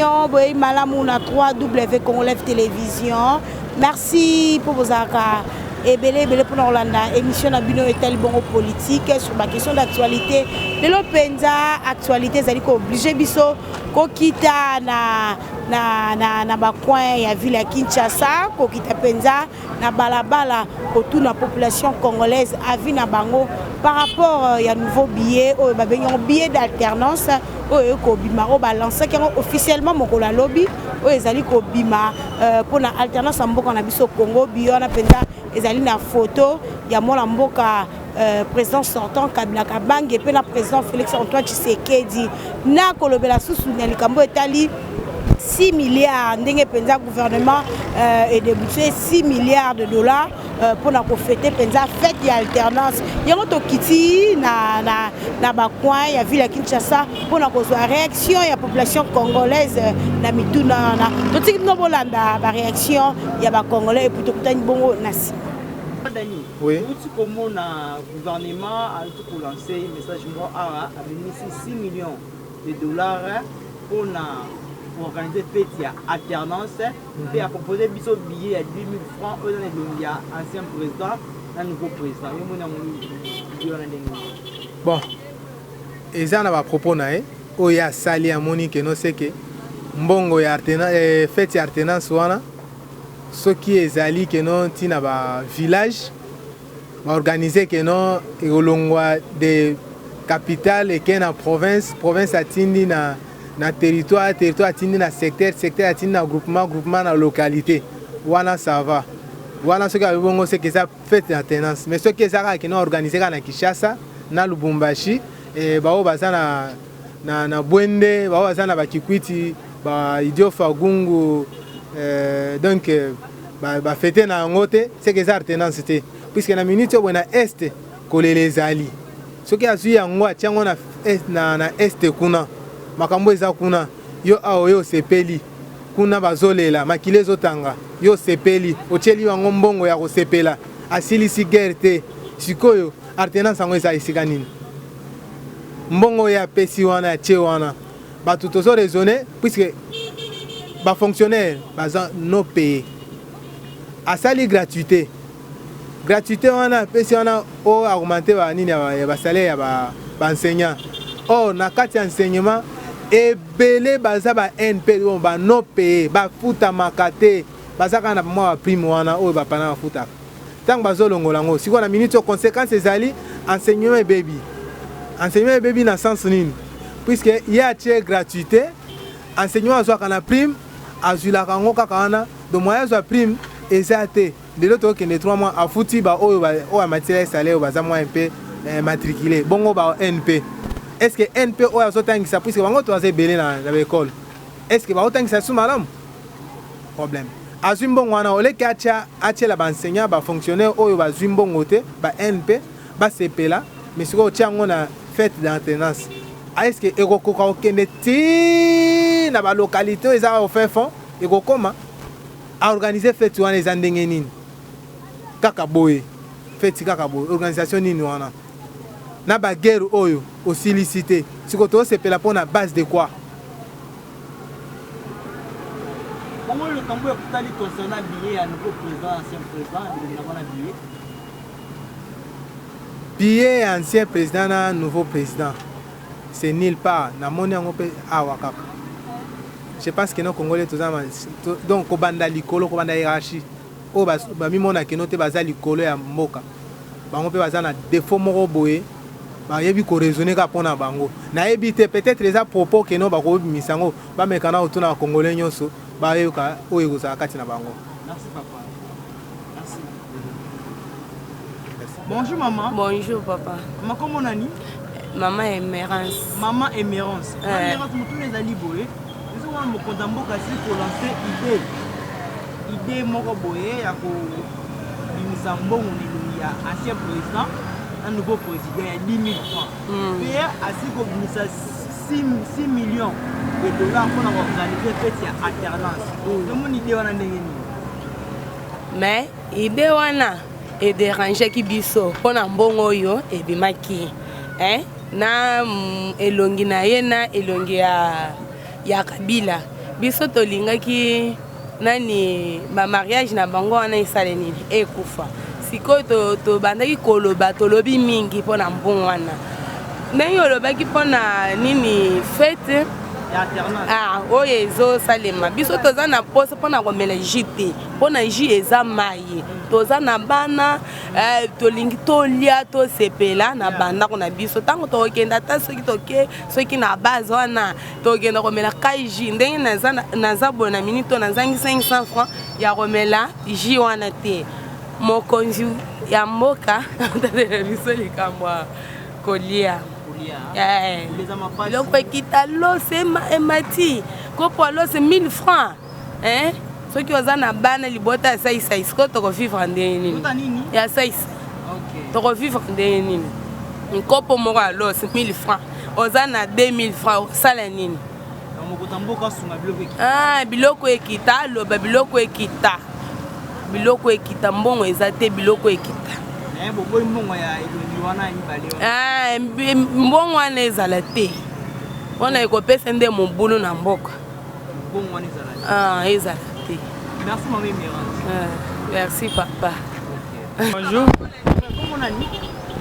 émission boy malamouna 3W Congolais Télévision. Merci pour vos accords. Et belé pour Orlanda émission na bino est bon politique sur ma question d'actualité de l'Openza actualité zali ko obligé biso ko kita na ba coin ya ville ya Kinshasa ko kita penza na balabala autour na population congolaise avi na bango par rapport ya nouveau billet o ba benyo billet d'alternance o ko bima o ba lancer officiellement mokola lobby o ezali ko bima pour na alternance mboka na biso Congo bio na penza ezali na photo ya mona mboka président sortant Kabila Kabange et le président Félix Antoine Tshisekedi na kolobela susu na likambo etali 6 milliards ndenge penza gouvernement et débouché 6 milliards de dollars pour na fêter penza fête ya alternance yango to kiti na ba coin ya ville ya Kinshasa pour na kozwa réaction ya population congolaise na mituna na totiki no bolanda ba réaction ya ba congolais et plutôt kutani bongo nasi. Dani, oui. Comment le gouvernement a lancé un message à 6 millions de dollars pour organiser fête alternance et à proposer des billets à 10 000 francs aux ancien président et nouveau président. Bon, et ça n'a pas propos naé. Il y a sali à Monique et non c'est que mbongo ya fête alternance wana. Ce qui est ali que non tina ba village organisé que non et au longwa de capitale et que na province atindi na territoire atindi na secteur atindi na groupement na localité wana ça va wana ce que bongo c'est que ça fait alternance mais ce qui ça que non organisé na Kinshasa na Lubumbashi et ba o bazana na Bwende ba o bazana ba Kikwiti ba Idio Fagungu. Donc bah fêter na ngote c'est que ça alternance c'était puisque na minute on a est collé les ali ce qui a suivi ngwa tiango na est kuna makambo eza kuna yo aoyo sepeli kuna bazolela makile zotanga yo sepeli ocheli wango mbongo ya kosepela asili sigerte sikoyo alternance ngo eza isika nini mbongo ya pesi wana che wana ba tout ozo raisonner puisque ba fonctionnaire bazan no payé à sali gratuité wana pesi wana o augmenter ba nini ba salaire ya ba enseignant oh na kati enseignement et belé baza ba NP ba no payé ba futa makate baza kana ba prime wana o ba pana futa tant bazolongola ngo siko na minute conséquence ezali enseignement baby na sens nini puisque il y a gratuité enseignement soit kana prime azula kango kakana de moyens à prime exacté de l'autre qui est 3 mois à fouti ba o matière salaire baza moins un peu matriculé bongo ba NP est-ce que NP o azotanga ça puisque bango to azebele na l'école est-ce que ba otanga ça sous malam problème azumbongo wana ole kacha la ba enseignant ba fonctionnaire o ba zumbongo te ba NP ba sepela mais siko tiango na fête d'alternance est-ce que ekokoka okende ti na ba localité eza offert fond ekokoma a organiser fête wana eza ndenge nini kaka boye fête kaka boye organisation nini wana na ba guerre oyo osilicité siko to sepela pona base de quoi comment le cambo est concernant billet à nouveau président ancien président de billet ancien président na nouveau président c'est nulle part na moni yango pe awaka je pense que nos Congolais tous donc kobanda likolo kobanda hiérarchie o ba mi mona ke note baza likolo ya mboka bango pe baza na défaut moko boye ba yebi ko raisonner ka pona bango na yebi te peut-être les propos que no ba ko misango ba mekana otuna Congolais nyonso ba yoka o yegoza kati na bango. Merci papa. Merci. Bonjour maman. Bonjour papa. Maman comment nani? Maman Emerance. Maman Emerance. Emerance mutu les ali boye. Nous on mo kondambo kasi pour lancer idée moko boye ya ko limisa mbongo ni ya ancien président un nouveau président il y a 10 000 francs. Mais ainsi que 6 millions de dollars pour organiser cette alternance. Comment l'idée wana ndenge ni? Mais idée wana est déranger ki biso pona mbongo yo e bimaki. Na elongi na ye na elongi ya Kabila. biso tolingaki nani ba mariage na bango wana esale nini ekufa sikoyo tobandaki koloba tolobi mingi mpona mbongo wana ndenge olobaki mpona nini fete oyo ezosalema biso toza na poso mpona komela jus te mpona jus eza mai toza na bana tolingi tolia tosepela na bandako na biso ntango tokokenda ata soki na base wana tokokenda komela kai jus ndenge naza boye na minute nazangi 500 francs ya komela jus wana te mokonzi ya mboka tatela biso likambo ya kolia biloko ekita lose emati kopo lose 1000 francs soki oza na bana libota ya saisai sikoyo tokovivre ndenge nini ya saisai tokovivre ndenge nini nkopo moko ya lose 1000 francs oza na 2000 francs osala nini biloko ekita aloba biloko ekita mbongo eza te biloko ekita mbongo wana ezala te wana ekopesa nde mobulu na mboka ezala te. Merci papa. Bonjour.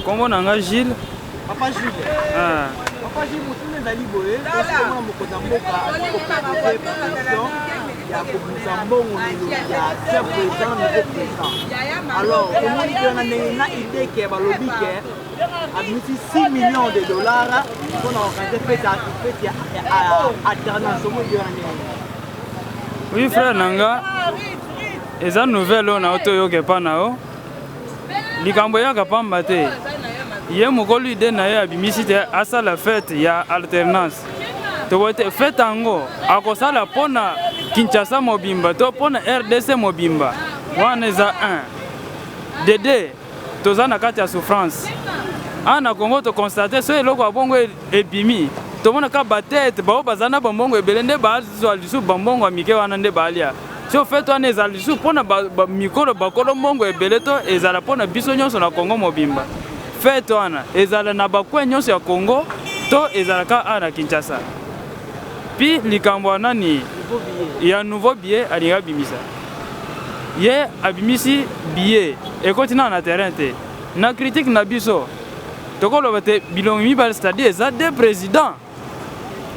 Comment on a Gilles? Papa Gilles. Papa Gilles, vous êtes allé boyer. Alors, comment on a une idée qui est balobique a mis 6 millions de dollars pour organiser fête alternance. Oui, frère Nanga, et ça nouvelle on a auto pas nao. Likambo ya kapamba te. Ye mokolo ide na ya bimisite asa la fête ya alternance. To wote fête ango akosala pona Kinshasa mobimba to pona RDC mobimba. Wana za 1. Dede toza na kati ya souffrance. Ana Congo to constater so eloko abongo ebimi. To mona ka batete ba bazana bambongo ebelende ba zo alisu bambongo amike wana nde balia. So fait wana ezalisu pona ba mikolo bakolo mbongo ebeleto ezala pona biso nyonso na Congo mobimba. Fait wana ezala na bakwe nyonso ya Congo to ezala ka ana Kinshasa. Pi likambo nani ya nouveau billet alinga bimisa. Ye abimisi billet ekotina na terrain te. Na critique na biso. Tokolo bate bilongi mibal c'est-à-dire eza deux présidents.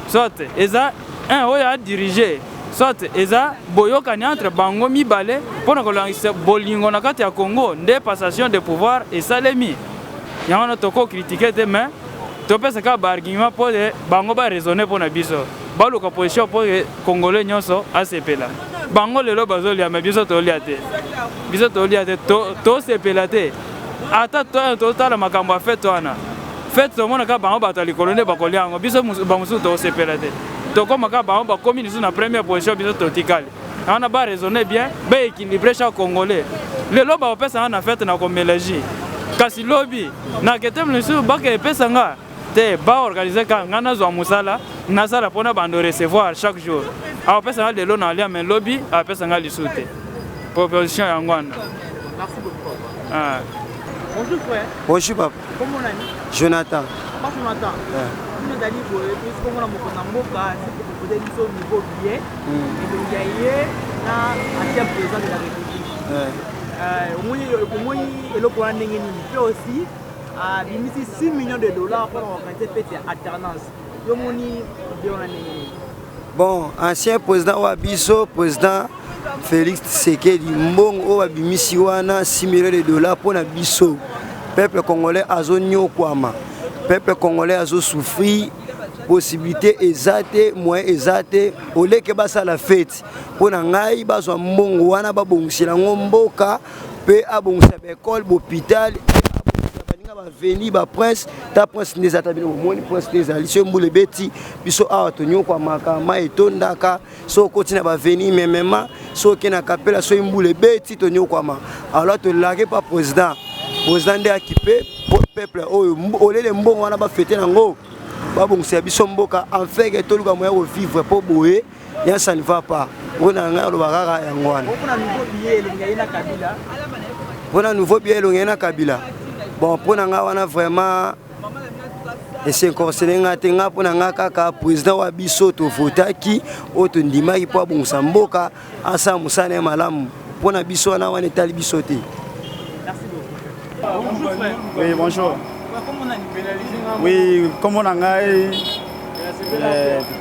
Soit eza un oyo a diriger, soit eza boyokani entre bango mibale pona kolangisa bolingo na kati ya Congo nde passation de pouvoir esalemi. Yango toko critiquer te mais topesa ka argument pour bango ba raisonner pona biso. Baluka position pour congolais nyonso asepela. Bango lelo bazolia mais biso tolia te. Biso tolia te to sepela te. Ata to tala makambo afeto wana. Fête to mona ka bango batali kolonde bakolia ngo biso bamusu to sepela te. To koma ka bango ba komi na première position biso to tikali. On a ba raisonner bien, ba équilibrer chaque congolais. Lelo ba opesa na fête na komélagie. Kasi lobby na ketem lusu ba ke pesa nga te ba organiser ka ngana zo musala na sala pona bando recevoir chaque jour. A opesa nga lelo na alia mais lobby a pesa nga lisute. Proposition ya ngwana. Merci beaucoup. Bonjour frère. Bonjour papa. Comment on a dit? Jonathan. Papa Jonathan. Nous sommes allés pour puisqu'on a mon mboka, c'est pour poser au niveau billet. Et donc il y a un ancien président de la République. Au moins le point d'engagement fait aussi à 6 millions de dollars pour organiser cette alternance. Bon, ancien président Wabiso, président Félix Tshisekedi mbongo abimisi wana 6 millions de dollars pour na biso. Peuple congolais azo nyokwama. Peuple congolais azo souffrir possibilité exacte moyen exacte oleke basa la fête. Pona ngai bazwa mbongo wana babongisela ngomboka pe abongisa école hôpital veni ba prince ta prince des atabino moni prince des alliés mbule beti biso awa tonyo kwa makama etondaka so kotina ba veni memema so kena kapela so mbule beti tonyo kwa ma alors to laguer pas président de équipé peuple olele mbongo wana ba fêter nango ba bongisa biso mboka en fait que tout le monde moyen vivre pour boyer ya ça ne va pas ona nga lo bagara ya ngwana on a nouveau billet elongena Kabila. Bon, pour nous, on a vraiment ese incorporé nga te nga pona nga kaka président wa biso to votaki o to ndimaki po abongisa mboka asa musana malamu pona biso na wana etali biso te. Merci beaucoup. Oui, bonjour. Oui, comme on a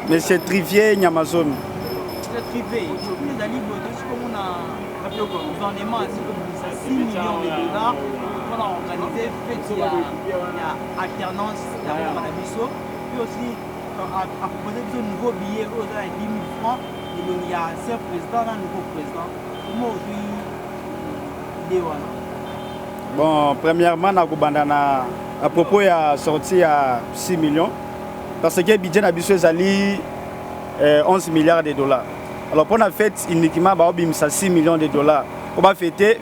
Monsieur Trivier Nyamazon. Monsieur Trivier, nous allons comme on a le gouvernement a 6 millions de dollars pour organiser il y a alternance d'abord à la biso, puis aussi à proposer de nouveaux billets aux 10 000 francs. Et donc il y a un président, un nouveau président. Comment aujourd'hui bon, premièrement, à propos, il a sorti à 6 millions. Parce que le budget de Bisso est 11 milliards de dollars. Alors, pour la fête, uniquement, il 6 millions de dollars. Pour la fête, il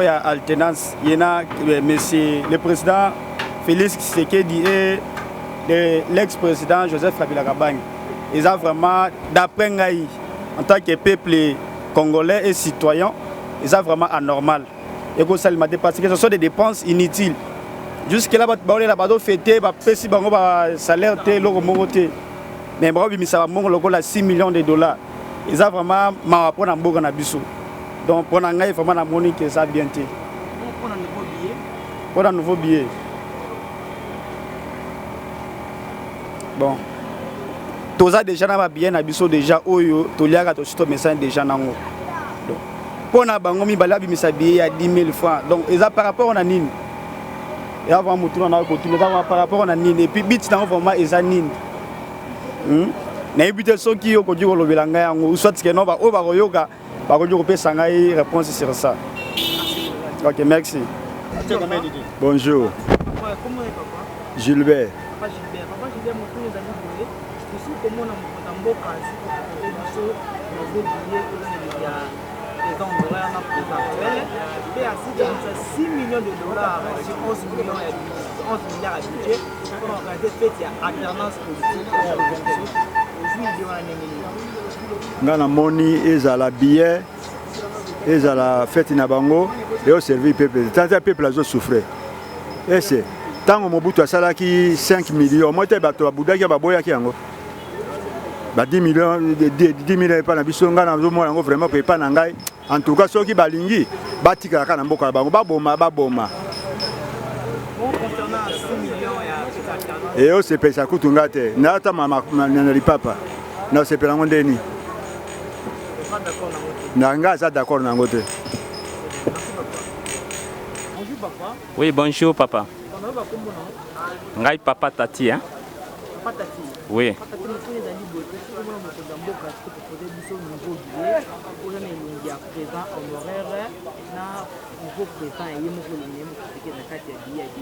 y a alternance. Il y a le président Félix Tshisekedi et l'ex-président Joseph Kabila Kabange. Ils ont vraiment, d'après Ngaï, en tant que peuple congolais et citoyen, ils sont vraiment anormal. Et que ça m'a dépassé, que ce sont des dépenses inutiles. Jusque-là, il y a fêté, il y a salaire, mais il y a 6 millions de dollars. Ils ont vraiment marapon en Boga Nabiso. Donc, pour nous, vraiment, la que ça bien été. Pour un nouveau billet. Pour un nouveau billet. Bon. Tous les déjà dans bien Nabiso déjà, Oyo, Toliaga, Toshito, message déjà dans l'eau. Pour nous, il y a un billet à 10 000 francs. Donc, ils ont par rapport à Nine. Et avant par rapport à Nine. Et puis, bits dans vraiment, ils ont Nine. N'habitez ceux qui ont conduit au Lobelanga, ou soit que non, au yoga, par contre, on réponse sur ça. Ok, merci. Bonjour. Comment est papa? Gilbert. Papa Gilbert, nous allons vous aussi comment on a un beau cas, si vous il y a des honoraires dans le actuel, et ainsi 6 millions de dollars sur 11 milliards à budget pour organiser il y a alternance politique aujourd'hui il y a un ngana moni ezala billet ezala fête na bango et au servir peuple tant peuple azo souffrir et c'est tant Mobutu asalaki 5 millions moi te bato babudaki baboyaki yango ba 10 millions 10 millions pas na biso ngana zo mo yango vraiment pe pas na ngai en tout cas soki balingi batika kana mboka bango baboma concernant 6 millions et au c'est pesa kutunga te na ata mama na lipapa na c'est pelango ndeni Nanga ça d'accord nango te. Bonjour papa. Oui, bonjour papa. Ngai papa Tati hein. Papa Tati. Oui. Papa Tati nous les ali boté sur le Mozambique qui proposer biso nouveau billet pour les India présent honoraire na nouveau président et yemo ko limo qui na kati ya billet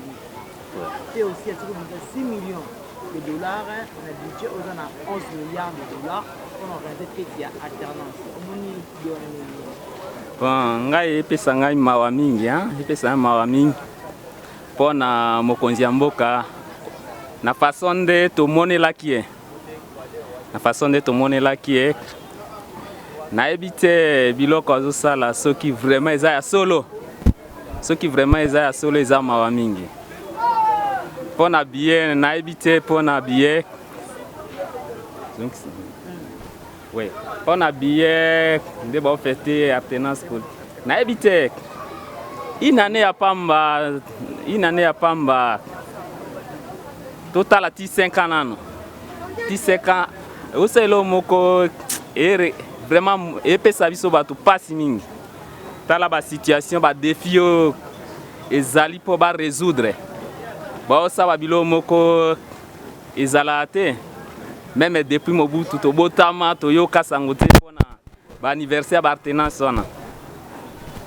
et aussi à 6 millions de dollars on a budget aux 11 milliards de dollars pour organiser fête ya alternance. Bon, ngai epesa ngai mawa mingi hein, epesa mawa mingi pona mokonzi ya mboka na façon de tomonelaki ye. Na façon de tomonelaki ye. Na ebite biloko azosala soki vraiment eza ya solo. Soki vraiment eza ya solo eza mawa mingi. Pona billet na ebite pona billet. Oui. On a billet de bon fêter appartenance pour na ebite une année à pamba total à 5 ans 5 ans au selo moko ere vraiment epesa biso bato passe mingi tala ba situation ba défi ezali po ba résoudre ba sa ba bilo moko ezala te. Même depuis Mobutu, to botama, to yoka sangote pour l'anniversaire d'appartenance.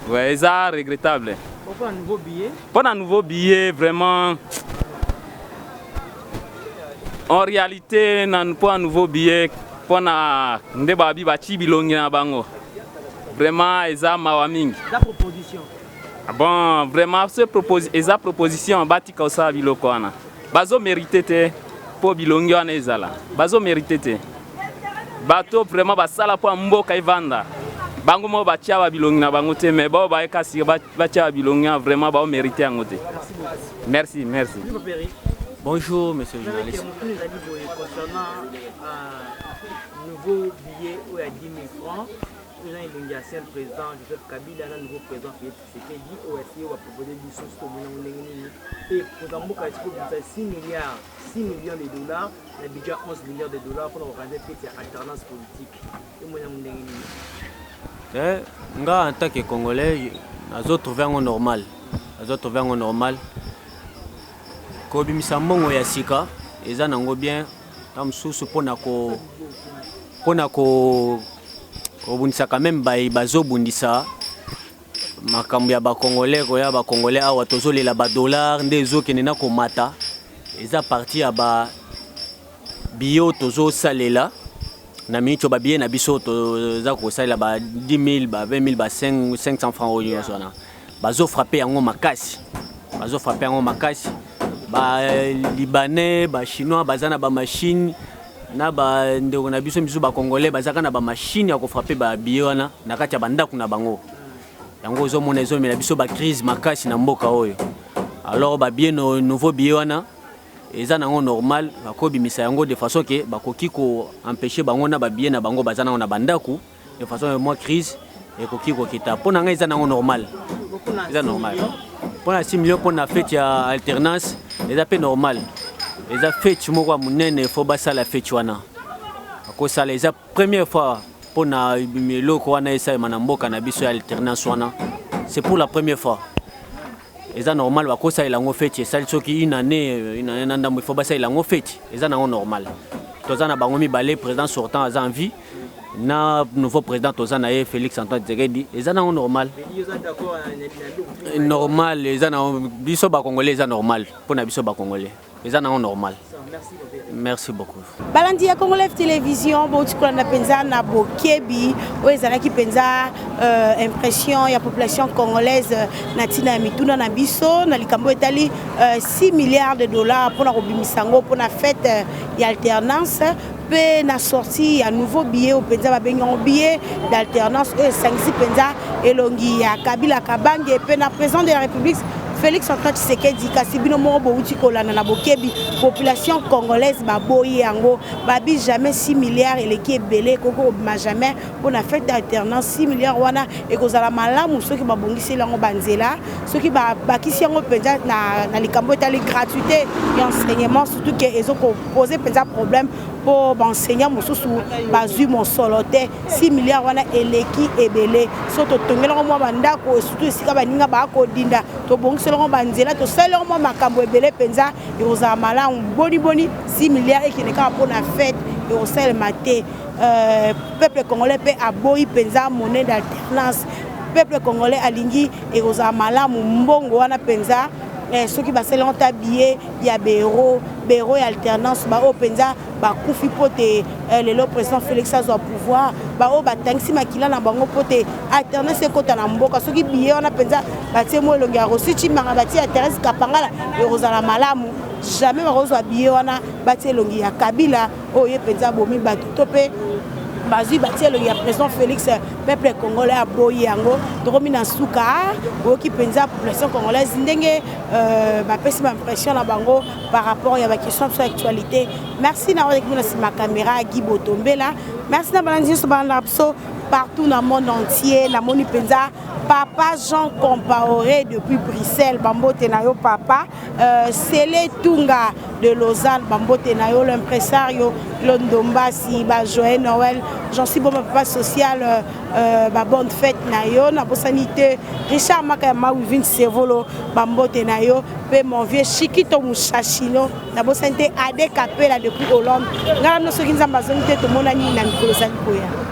Ouais, c'est regrettable. Pour un nouveau billet? Pour un nouveau billet, vraiment. En réalité, pour un nouveau billet, pour un débabi bachi bilongi na bango. Vraiment, c'est mawaming. La proposition. Bon, vraiment, cette proposition, bati kausa biloko wana. Bazo mérité te. Po bilongi wana ezala bazo mérité te bato vraiment basala po mboka ivanda bango mo batia ba bilongi na bango te mais ba kasi batia ba bilongi vraiment ba mérité yango te. Merci. Bonjour, monsieur le journaliste. Concernant nouveau billet où il y a 10 000 francs, nous avons le président Joseph Kabila, le nouveau président Félix Tshisekedi, OSI, on va proposer du sous et pour un 6 millions de dollars, le budget 11 milliards de dollars pour organiser cette alternance politique. En tant que Congolais, nous avons trouvé un normal. Kobi misambongo ya sika eza nango bien tamsusu pona ko obundisa quand même bazo bundisa makambo ya ba congolais ko ya ba congolais awa tozolela ba dollar ndezo kenena ko mata eza parti ya ba bio tozo salela na mincho ba bien na biso toza ko salela ba 10 000 ba 20 000 ba 500 francs oyo sona bazo frapper yango makasi ba libanais ba chinois bazana ba machine na ba ndeko na biso ba congolais bazaka na ba machine ya ko frapper ba biona na kati ya bandako na bango yango zo mona zo mena biso ba crise makasi na mboka oyo alors ba bien nouveau biona eza nango normal ba ko bimisa yango de façon que ba koki ko empêcher bango na ba bien na bango bazana na bandako de façon moi crise et koki ko kita pona nga eza nango normal pour la 6 millions pour la fête ya alternance les appels normal les a fête moko munene faut basa la fête wana ko ça les a première fois pour na miloko wana esa manamboka na biso ya alternance wana c'est pour la première fois les a normal ko ça la fête ça soki une année ndambo faut basa la fête les a normal tozana bango mi balé président sortant à envie na nouveau président tozana Félix Antoine Tshisekedi les a normal normal les a biso ba congolais les a normal pour na biso ba congolais les a normal. Merci beaucoup. Balandi ya Congolais télévision bo tikola na penza na bokebi o ezala ki penza impression ya population congolaise na tina mituna na biso na likambo etali 6 milliards de dollars pour la robimisango pour la fête ya alternance pe na sorti ya nouveau billet au penza ba bengo billet d'alternance e sangisi penza elongi ya Kabila Kabange pe na président de la République Félix Antoine Tshisekedi kasi bino mo bo uti kolana na bokebi population congolaise ba boyi yango ba bi jamais 6 milliards eleki ebele koko ma jamais pour na fête d'alternance 6 milliards wana e kozala malamu soki ba bongisi lango banzela soki ba kisi yango penza na likambo etali gratuité et enseignement surtout que ezo ko poser penza problème pour enseignant mosusu bazui mon solote 6 milliards wana eleki ebele so to tongela mo bandako surtout sika baninga ba ko dinda to bongisi selon banzela to selon moi makambo ebele penza et aux amala boni 6 milliards et qui n'est pas pour la fête et au sel maté peuple congolais peut aboyi penza monnaie d'alternance peuple congolais alingi et aux amala mbongo wana penza ceux qui basent longtemps billet il y a béro et alternance ba o penza ba kufi pote le président Félix azwa pouvoir ba o batangisi makila na bango pote alternance kota na mboka ceux qui billet on a penza ba temo elongi rosi chimanga bati Thérèse Kapangala et rozala malamu jamais ba rozwa billet wana bati elongi ya Kabila o ye penza bomi ba tope bazui bati le président Félix peuple congolais a boyi yango tokomi na suka oki penza population congolaise ndenge ba pesi ma impression na bango par rapport ya ba question sur actualité. Merci na avec moi sur ma caméra Guy Botombela. Merci na balandi so banapso partout dans le monde entier la moni penza Papa Jean Compaoré depuis Bruxelles, Bambo Tenayo Papa, Sele Tunga de Lausanne, Bambo Tenayo, l'impresario, Londombasi, Joël Noël, j'en suis bon papa social, bonne fête Nayo, na sanité, Richard Makama Wivin Sevolo, Bambo Tenayo, pe mon vieux Chiquito Mouchachino, na santé Ade Capella depuis Hollande, Gana no Sokinza Mazonite, tout le monde a mis na Nicolas Koya.